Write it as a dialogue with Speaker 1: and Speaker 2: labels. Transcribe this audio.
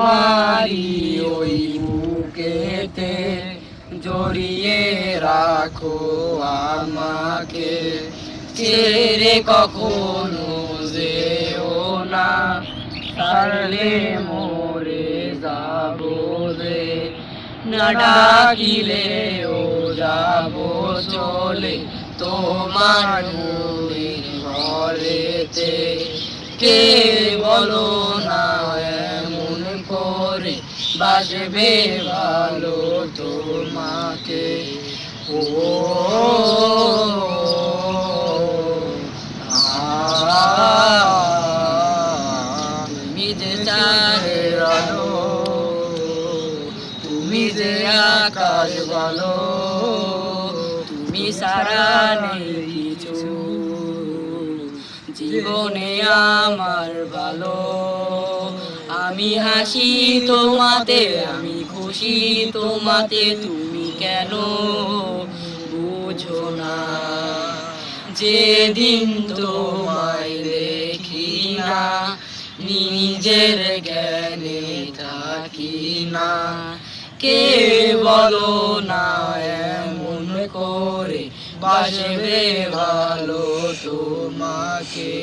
Speaker 1: তোমারই ওই বুকেতে জড়িয়ে রাখো আমাকে, ছেড়ে কখনো যেও না, ছাড়লে মরে যাবো রে। না ডাকিলেও যাবো চলে তোমার মনের ঘরেতে। কে বলো না এমন করে বাসবে ভালো তোমাকে। ও তুমি যে চাঁদের আলো, তুমি যে আকাশ বলো, তুমি সারা নেই কিছু জীবনে আমার ভালো। আমি হাসি তোমাতে, আমি খুশি তোমাতে, তুমি কেন বুঝো না? যেদিন তোমায় দেখি না, নিজের জ্ঞানে থাকি না। কে বলো না এমন করে বাসবে ভালো তোমাকে।